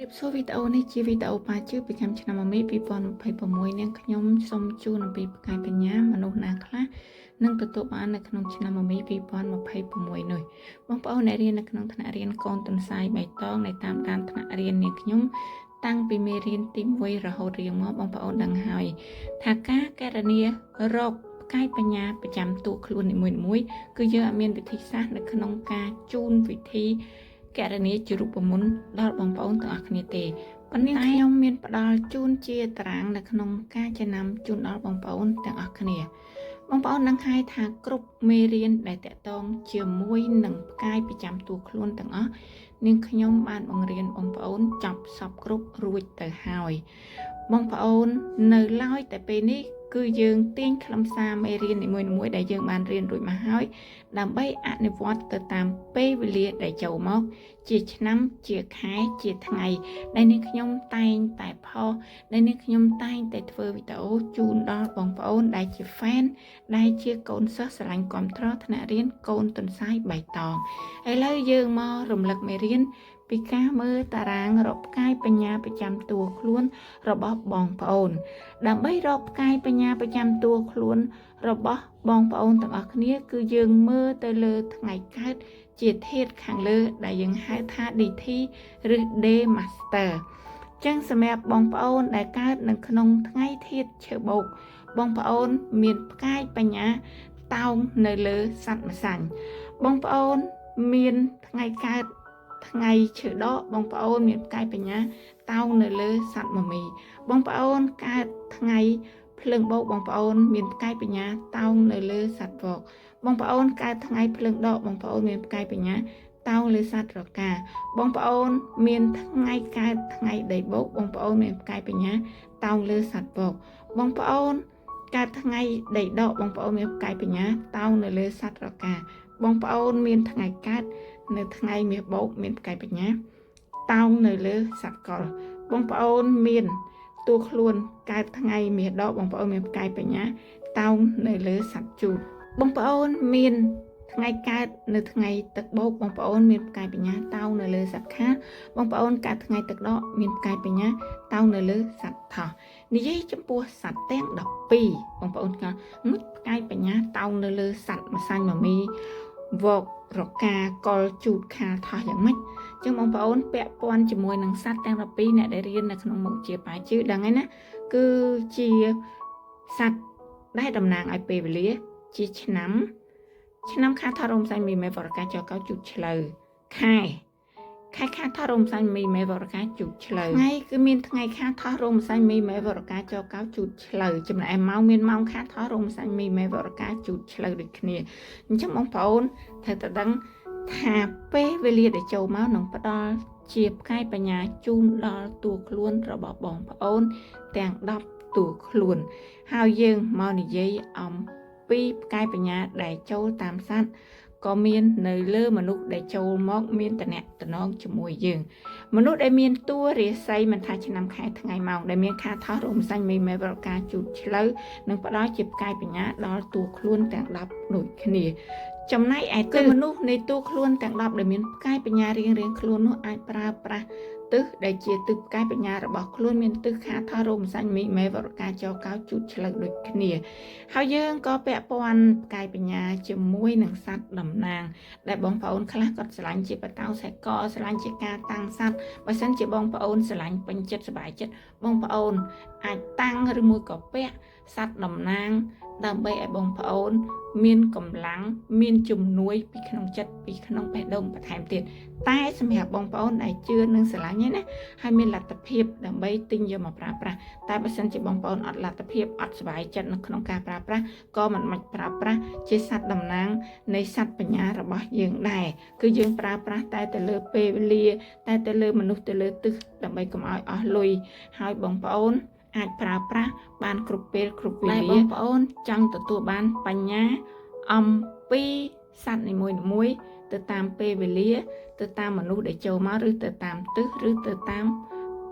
រៀបសួរវីដេអូនេះជាវីដេអូប៉ាជឿពីកម្មឆ្នាំមី2026នាងខ្ញុំសូមជូនអំពីផ្កាយបញ្ញាមនុស្សណាខ្លះនឹងទទួលបាននៅក្នុងឆ្នាំមី2026នេះបងប្អូនអ្នករៀននៅក្នុងថ្នាក់រៀនកូនទន្សាយបៃតងនៅតាមដានថ្នាក់រៀននាងខ្ញុំតាំងពីមេរៀនទី1រហូតរៀងមកបងប្អូនដឹងហើយថាការកណនារកផ្កាយបញ្ញាប្រចាំតួខ្លួននីមួយៗគឺយើងអត់មានវិធីសាស្ត្រនៅក្នុងការជូនវិធីកណនាជារូបមន្តដល់បងប្អូនទាំងអស់គ្នាទេប៉ុន្តែខ្ញុំមានផ្ដល់ជូនជាតារាងនៅក្នុងការចំណាំជូនដល់បងប្អូនទាំងអស់គ្នាបងប្អូននឹងហើយថាគ្រប់មេរៀនដែលតកតងជាមួយនឹងផ្កាយប្រចាំតួខ្លួនទាំងអស់នាងខ្ញុំបានបង្រៀនបងប្អូនចប់សពគ្រប់រួចទៅហើយបងប្អូននៅឡើយតែពេលនេះគឺយើងទាញខ្លឹមសារមេរៀននីមួយៗដែលយើងបានរៀនរួចមកហើយដើម្បីអនុវត្តទៅតាមពេលវេលាដែលចូលមកជាឆ្នាំជាខែជាថ្ងៃដែលនាងខ្ញុំតែងតែផុសដែលនាងខ្ញុំតែងតែធ្វើវីដេអូជូនដល់បងប្អូនដែលជា fan ដែលជាកូនសិស្សស្រឡាញ់គាំទ្រថ្នាក់រៀនកូនទន្សាយបៃតងឥឡូវយើងមករំលឹកមេរៀនពីការមើលតារាងរកផ្កាយបញ្ញាប្រចាំតួខ្លួនរបស់បងប្អូនដើម្បីរកផ្កាយបញ្ញាប្រចាំតួខ្លួនរបស់បងប្អូនទាំងអស់គ្នាគឺយើងមើលទៅលើថ្ងៃកើតជាធាតុខាងលើដែលយើងហៅថា DT ឬ Day Master ចឹងសម្រាប់បងប្អូនដែលកើតនៅក្នុងថ្ងៃធាតុឈើបូកបងប្អូនមានផ្កាយបញ្ញាតោងនៅលើសត្វម្សាញ់បងប្អូនមានថ្ងៃកើតថ្ងៃឈើដកបងប្អូនមានផ្កាយបញ្ញាតោងនៅលើសត្វមមីបងប្អូនកើតថ្ងៃភ្លើងបោកបងប្អូនមានផ្កាយបញ្ញាតោងនៅលើសត្វវកបងប្អូនកើតថ្ងៃភ្លើងដកបងប្អូនមានផ្កាយបញ្ញាតោងលើសត្វរកាបងប្អូនមានថ្ងៃកើតថ្ងៃដីបោកបងប្អូនមានផ្កាយបញ្ញាតោងលើសត្វវកបងប្អូនកើតថ្ងៃដីដកបងប្អូនមានផ្កាយបញ្ញាតោងនៅលើសត្វរកាបងប្អូនមានថ្ងៃកើតនៅថ្ងៃមាសបោកមានផ្កាយបញ្ញាតោងនៅលើសត្វកុលបងប្អូនមានតួខ្លួនកើតថ្ងៃមាសដកបងប្អូនមានផ្កាយបញ្ញាតោងនៅលើសត្វជូតបងប្អូនមានថ្ងៃកើតនៅថ្ងៃទឹកបោកបងប្អូនមានផ្កាយបញ្ញាតោងនៅលើសត្វខាបងប្អូនកើតថ្ងៃទឹកដកមានផ្កាយបញ្ញាតោងនៅលើសត្វថោះនិយាយចំពោះសត្វទាំង12បងប្អូនថាផ្កាយបញ្ញាតោងនៅលើសត្វម្សាញ់មមីវករកាកលជូតខាថោះយ៉ាងម៉េចចឹងបងប្អូនពាក់ព័ន្ធជាមួយនឹងសត្វទាំង12អ្នកដែលរៀននៅក្នុងមុខជាប៉ាជឿដឹងហើយណាគឺជាសត្វដែលតំណាងឲ្យពេលវេលាជាឆ្នាំខាថរោមសាញ់មីមេវរកាចកោជូតឆ្លូវខែខាថរោមសាញ់មីមេវរកាជូតឆ្លូវថ្ងៃគឺមានថ្ងៃខាថរោមសាញ់មីមេវរកាចកោជូតឆ្លូវចំណែកម៉ោងមានម៉ោងខាថរោមសាញ់មីមេវរកាជូតឆ្លូវដូចគ្នាអញ្ចឹងបងប្អូនត្រូវតែដឹងថាពេលវេលាដែលចូលមកនឹងផ្ដល់ជាផ្កាយបញ្ញាជូនដល់តួខ្លួនរបស់បងប្អូនទាំង10តួខ្លួនហើយយើងមកនិយាយអំពីផ្កាយបញ្ញាដែលចូលតាមសត្វក៏មាននៅលើមនុស្សដែលចូលមកមានតំណែងជាមួយយើងមនុស្សដែលមានតួរាសីមិនថាឆ្នាំខែថ្ងៃម៉ោងដែលមានខាថោះរោមសាញ់មីមេវរកាជូតឆ្លូវនឹងផ្ដល់ជាផ្កាយបញ្ញាដល់តួខ្លួនទាំង10ដូចគ្នាចំណែកឯគឺមនុស្សនៃតួខ្លួនទាំង10ដែលមានផ្កាយបញ្ញារៀងៗខ្លួននោះអាចប្រើប្រាស់ទិសដែលជាទិសផ្កាយបញ្ញារបស់ខ្លួនមានទិសខាថោះរោមសាញ់មីមេវរកាចកោជូតឆ្លូវដូចគ្នាហើយយើងក៏ពាក់ព័ន្ធផ្កាយបញ្ញាជាមួយនឹងសត្វតំណាងដែលបងប្អូនខ្លះគាត់ស្រឡាញ់ជាបតោសេកស្រឡាញ់ជាការតាំងសត្វបើសិនជាបងប្អូនស្រឡាញ់ពេញចិត្តសប្បាយចិត្តបងប្អូនអាចតាំងឬមួយក៏ពាក់សត្វតំណាងដើម្បីឲ្យបងប្អូនមានកម្លាំងមានជំនួយពីក្នុងចិត្តពីក្នុងបេះដូងបន្ថែមទៀតតែសម្រាប់បងប្អូនដែលជឿនឹងស្រឡាញ់ណាហើយមានលទ្ធភាពដើម្បីទិញយកមកប្រើប្រាស់តែបើសិនជាបងប្អូនអត់លទ្ធភាពអត់សុបាយចិត្តនៅក្នុងការប្រើប្រាស់ក៏មិនអាចប្រើប្រាស់ជាសត្វតំណាងនៃសត្វបញ្ញារបស់យើងដែរគឺយើងប្រើប្រាស់តែទៅលើពេលវេលាតែទៅលើមនុស្សទៅលើទិសដើម្បីកុំឲ្យអស់លុយហើយបងប្អូនអាចប្រើប្រាស់បានគ្រប់ពេលគ្រប់វេលាបងប្អូនចង់ទទួលបានបញ្ញាអំពីសត្វនីមួយៗទៅតាមពេលវេលាទៅតាមមនុស្សដែលចូលមកឬទៅតាមទិសឬទៅតាម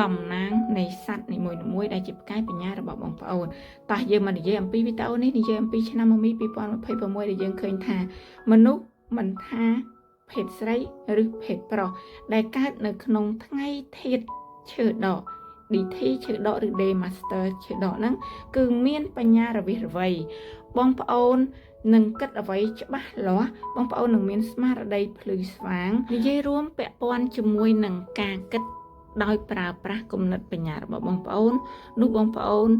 តំណាងនៃសត្វនីមួយៗដែលជាផ្កាយបញ្ញារបស់បងប្អូនតោះយើងមកនិយាយអំពីវីដេអូនេះនិយាយអំពីឆ្នាំមី2026ដែលយើងឃើញថាមនុស្សមិនថាភេទស្រីឬភេទប្រុសដែលកើតនៅក្នុងថ្ងៃធាតុ ឈើដក DT ឈើដកឬ Day Master ឈើដកហ្នឹងគឺមានបញ្ញារវិសរវៃបងប្អូននឹងគិតអ្វីច្បាស់លាស់បងប្អូននឹងមានស្មារតីភ្លឺស្វាងនិយាយរួមពាក់ព័ន្ធជាមួយនឹងការគិតដោយប្រើប្រាស់គំនិតបញ្ញារបស់បងប្អូននោះបងប្អូន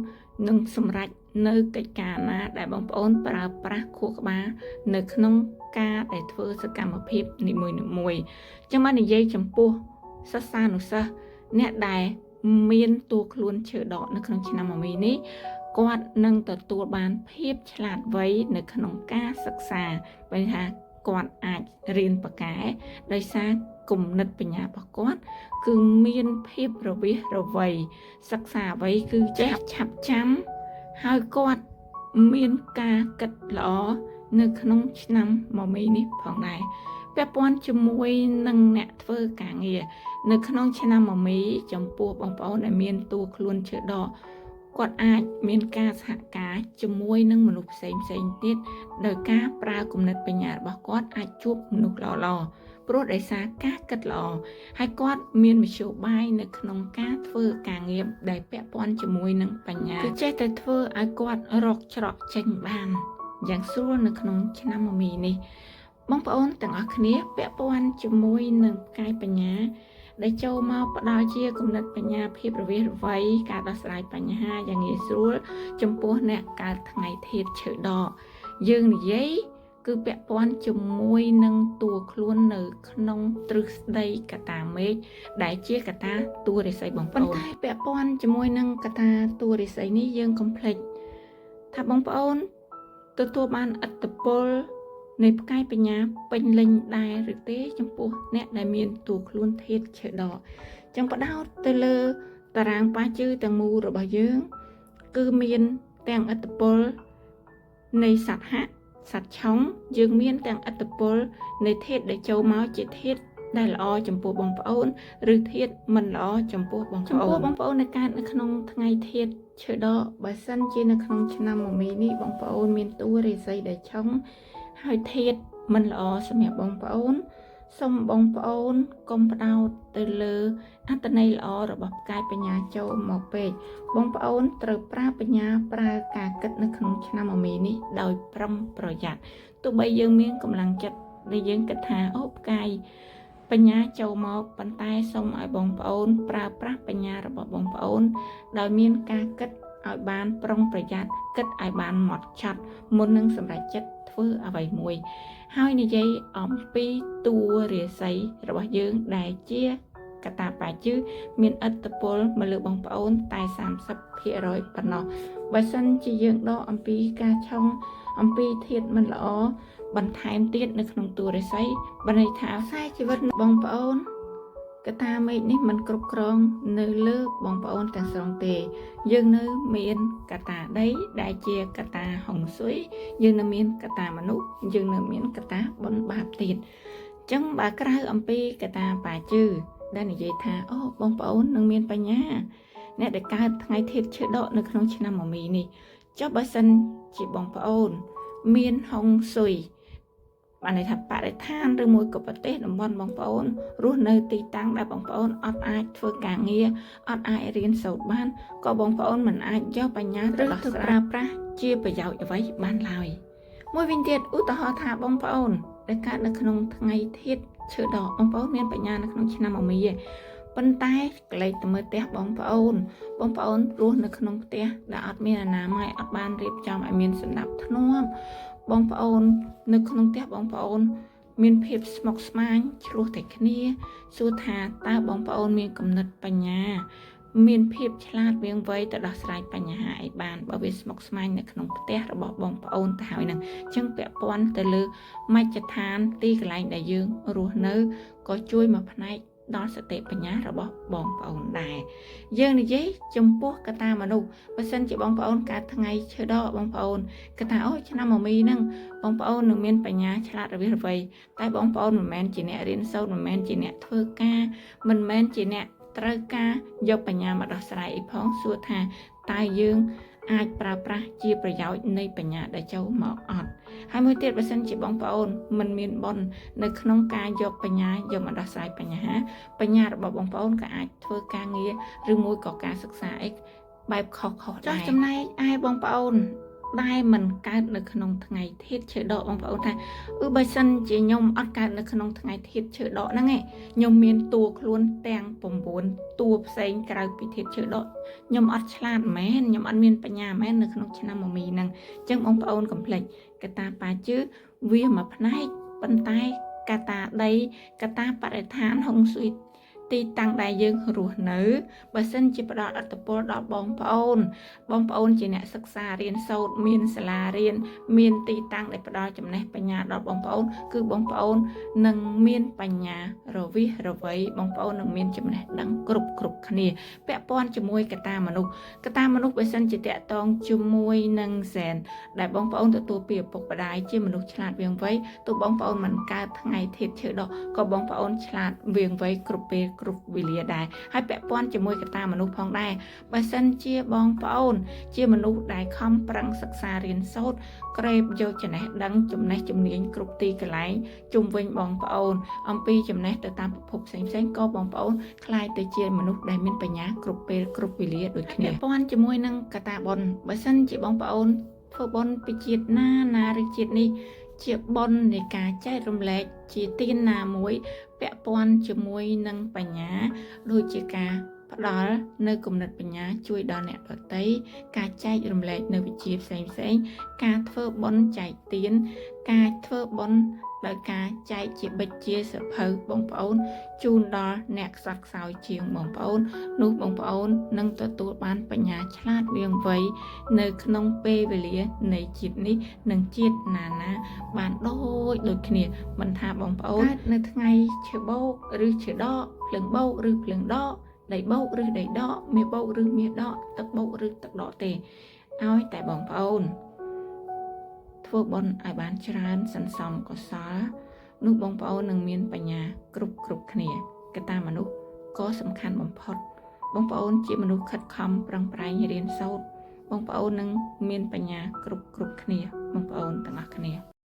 នឹងសម្រេចនៅកិច្ចការណាដែលបងប្អូនប្រើប្រាស់ខួរក្បាលនៅក្នុងការដែលធ្វើសកម្មភាពនីមួយៗចឹងមកនិយាយចំពោះសិស្សានុសិស្សអ្នកដែលមានតួខ្លួនឈើដកនៅក្នុងឆ្នាំមមីនេះគាត់នឹងទទួលបានភាពឆ្លាតវៃនៅក្នុងការសិក្សាបើថាគាត់អាចរៀនប៉ាកែដោយសារគំនិតបញ្ញារបស់គាត់គឺមានភាពរវិសរវៃសិក្សាអ្វីគឺចេះឆាប់ចាំហើយគាត់មានការគិតល្អនៅក្នុងឆ្នាំមមីនេះផងដែរពាក់ព័ន្ធជាមួយនឹងអ្នកធ្វើការងារនៅក្នុងឆ្នាំមមីចំពោះបងប្អូនដែលមានតួខ្លួនឈើដកគាត់អាចមានការសហការជាមួយនឹងមនុស្សផ្សេងទៀតដោយការប្រើគំនិតបញ្ញារបស់គាត់អាចជួបមនុស្សល្អព្រោះដោយសារការគិតល្អហើយគាត់មានមធ្យោបាយនៅក្នុងការធ្វើការងារដែលពាក់ព័ន្ធជាមួយនឹងបញ្ញាគឺចេះតែធ្វើឲ្យគាត់រកច្រកចេញបានយ៉ាងស្រួលនៅក្នុងឆ្នាំមមីនេះបងប្អូនទាំងអស់គ្នាពាក់ព័ន្ធជាមួយនឹងកាយបញ្ញាដែលចូលមកផ្ដល់ជាគំនិតបញ្ញាភាពរវិសរវៃការដោះស្រាយបញ្ហាយ៉ាងងាយស្រួលចំពោះអ្នកកើតថ្ងៃធាតុឈើដកយើងនិយាយគឺពាក់ព័ន្ធជាមួយនឹងតួខ្លួននៅក្នុងទ្រឹស្ដីកតាមេឃដែលជាកតាតួរាសីបងប្អូនប៉ុន្តែពាក់ព័ន្ធជាមួយនឹងកតាតួរាសីនេះយើងកុំភ្លេចថាបងប្អូនទទួលបានឥទ្ធិពលនៃផ្កាយបញ្ញាពេញលេញដែរឬទេចំពោះអ្នកដែលមានតួខ្លួនធាតុឈើដកចឹងបដោតទៅលើតារាងប៉ាជឺទាំងមូលរបស់យើងគឺមានទាំងឥទ្ធិពលនៃសត្វហៈសត្វឆុងយើងមានទាំងឥទ្ធិពលនៃធាតុដែលចូលមកជាធាតុដែលល្អចំពោះបងប្អូនឬធាតុមិនល្អចំពោះបងប្អូននៅកើតនៅក្នុងថ្ងៃធាតុឈើដកបើសិនជានៅក្នុងឆ្នាំមមីនេះបងប្អូនមានតួរាសីដែលឆុងហើយធាតុមិនល្អសម្រាប់បងប្អូនសូមបងប្អូនកុំផ្ដោតទៅលើអត្ថន័យល្អរបស់ផ្កាយបញ្ញាចូលមកពេកបងប្អូនត្រូវប្រើបញ្ញាប្រើការគិតនៅក្នុងឆ្នាំមមីនេះដោយប្រុងប្រយ័ត្នទោះបីយើងមានកម្លាំងចិត្តដែលយើងគិតថាអូផ្កាយបញ្ញាចូលមកប៉ុន្តែសូមឲ្យបងប្អូនប្រើប្រាស់បញ្ញារបស់បងប្អូនដោយមានការគិតឲ្យបានប្រុងប្រយ័ត្នគិតឲ្យបានហ្មត់ចត់មុននឹងសម្រេចចិត្តធ្វើអ្វីមួយហើយនិយាយអំពីតួរាសីរបស់យើងដែលជាកតាបាជឺមានឥទ្ធិពលមកលើបងប្អូនតែ30%ប៉ុណ្ណោះបើសិនជាយើងដកអំពីការឆុងអំពីធាតុមិនល្អបន្ថែមទៀតនៅក្នុងតួរាសីបានន័យថាខ្សែជីវិតបងប្អូនកតាមេឃនេះមិនគ្រប់គ្រងនៅលើបងប្អូនទាំងស្រុងទេយើងនៅមានកតាដីដែលជាកតាហុងស៊ុយយើងនៅមានកតាមនុស្សយើងនៅមានកតាបុណ្យបាបទៀតអញ្ចឹងបើក្រៅអំពីកតាបាជឺដែលនិយាយថាអូបងប្អូននឹងមានបញ្ញាអ្នកដែលកើតថ្ងៃធាតុឈើដកនៅក្នុងឆ្នាំមមីនេះចុះបើសិនជាបងប្អូនមានហុងស៊ុយបានន័យថាបរិស្ថានឬមួយក៏ប្រទេសតំបន់បងប្អូនរស់នៅទីតាំងដែលបងប្អូនអត់អាចធ្វើការងារអត់អាចរៀនសូត្របានក៏បងប្អូនមិនអាចយកបញ្ញាទៅដោះស្រាយប្រើប្រាស់ជាប្រយោជន៍អ្វីបានឡើយមួយវិញទៀតឧទាហរណ៍ថាបងប្អូនដែលកើតនៅក្នុងថ្ងៃធាតុឈើដកបងប្អូនមានបញ្ញានៅក្នុងឆ្នាំមមីប៉ុន្តែក្លែកទៅមើលផ្ទះបងប្អូនរស់នៅក្នុងផ្ទះដែលអត់មានអនាម័យអត់បានរៀបចំឲ្យមានសណ្ដាប់ធ្នាប់បងប្អូននៅក្នុងផ្ទះបងប្អូនមានភាពស្មុគស្មាញឆ្លោះតែគ្នាសួរថាតើបងប្អូនមានគំនិតបញ្ញាមានភាពឆ្លាតវាងវៃទៅដោះស្រាយបញ្ហាឲ្យបានបើវាស្មុគស្មាញនៅក្នុងផ្ទះរបស់បងប្អូនទៅហើយហ្នឹងអញ្ចឹងពាក់ព័ន្ធទៅលើមជ្ឈដ្ឋានទីកន្លែងដែលយើងរស់នៅក៏ជួយមកផ្នែកដល់សតិបញ្ញារបស់បងប្អូនដែរយើងនិយាយចំពោះកតាមនុស្សបើសិនជាបងប្អូនកើតថ្ងៃឈើដកបងប្អូនកតាអូឆ្នាំមមីហ្នឹងបងប្អូននឹងមានបញ្ញាឆ្លាតរវិសរវៃតែបងប្អូនមិនមែនជាអ្នករៀនសូត្រមិនមែនជាអ្នកធ្វើការមិនមែនជាអ្នកត្រូវការយកបញ្ញាមកដោះស្រាយអីផងសួរថាតើយើង អាចប្រើប្រាស់ជាប្រយោជន៍នៃបញ្ញាដែលចូលមកអត់ហើយមួយទៀតបើសិនជាបងប្អូនមិនមានបុណ្យនៅក្នុងការយកបញ្ញាយកមកដោះស្រាយបញ្ហារបស់បងប្អូនក៏អាចធ្វើការងារឬមួយក៏ការសិក្សាអីបែបខុសៗដែរចំណែកឯបងប្អូនដែលមិនកើតនៅក្នុងថ្ងៃធាតុឈើដកបងប្អូនថាបើសិនជាខ្ញុំអត់កើតនៅក្នុងថ្ងៃធាតុឈើដកហ្នឹងឯងខ្ញុំមានតួខ្លួនទាំង9តួផ្សេងក្រៅពីធាតុឈើដកខ្ញុំអត់ឆ្លាតមែនខ្ញុំអត់មានបញ្ញាមែននៅក្នុងឆ្នាំមមីហ្នឹងអញ្ចឹងបងប្អូនកុំភ្លេចកតាបាជឺវាមួយផ្នែកប៉ុន្តែកតាដីកតាបរិស្ថានហុងស៊ុយទីតាំងដែលយើងរស់នៅបើសិនជាផ្ដល់អត្ថប្រយោជន៍ដល់បងប្អូនជាអ្នកសិក្សារៀនសូត្រមានសាលារៀនមានទីតាំងដែលផ្ដល់ចំណេះបញ្ញាដល់បងប្អូនគឺបងប្អូននឹងមានបញ្ញារវិះរវៃបងប្អូននឹងមានចំណេះដឹងគ្រប់គ្នាពាក់ព័ន្ធជាមួយកតាមនុស្សបើសិនជាតកតងជាមួយនឹងសែនដែលបងប្អូនទទួលពីឪពុកម្ដាយជាមនុស្សឆ្លាតវាងវៃទោះបងប្អូនមិនកើតថ្ងៃធាតុឈើដកក៏បងប្អូនឆ្លាតវាងវៃគ្រប់ពេលគ្រប់វេលាដែរហើយពាក់ព័ន្ធជាមួយកតាមនុស្សផងដែរបើសិនជាបងប្អូនជាមនុស្សដែលខំប្រឹងសិក្សារៀនសូត្រក្រេបយកចំណេះដឹងចំណេះជំនាញគ្រប់ទីកន្លែងជុំវិញបងប្អូនអំពីចំណេះទៅតាមប្រភពផ្សេងក៏បងប្អូនคล้ายទៅជាមនុស្សដែលមានបញ្ញាគ្រប់ពេលគ្រប់វេលាដូចគ្នាពាក់ព័ន្ធជាមួយនឹងកតាបុណ្យបើសិនជាបងប្អូនធ្វើបុណ្យពីជាតិណាឬជាតិនេះជាបុណ្យនៃការចែករំលែកជាទានណាមួយពាក់ព័ន្ធជាមួយនឹងបញ្ញាដូចជាការផ្ដល់នៅគំនិតបញ្ញាជួយដល់អ្នកដទៃការចែករំលែកនៅវិជ្ជាផ្សេងការធ្វើបុណ្យចែកទានការធ្វើបុណ្យដោយការចែកជាបិទជាសភៅបងប្អូនជូនដល់អ្នកខ្សត់ខ្សោយជាងបងប្អូននោះបងប្អូននឹងទទួលបានបញ្ញាឆ្លាតវាងវៃនៅក្នុងពេលវេលានៃជាតិនេះនិងជាតិណាបានដូចគ្នាមិនថាបងប្អូននៅថ្ងៃឈើបោកឬឈើដកភ្លើងបោកឬភ្លើងដកដីបោកឬដីដកមាសបោកឬមាសដកទឹកបោកឬទឹកដកទេឲ្យតែបងប្អូនធ្វើបុណ្យឲ្យបានច្រើនសន្សំកុសលនោះបងប្អូននឹងមានបញ្ញាគ្រប់គ្នាកតាមនុស្សក៏សំខាន់បំផុតបងប្អូនជាមនុស្សខិតខំប្រឹងប្រែងរៀនសូត្របងប្អូននឹងមានបញ្ញាគ្រប់គ្នាបងប្អូនទាំងអស់គ្នា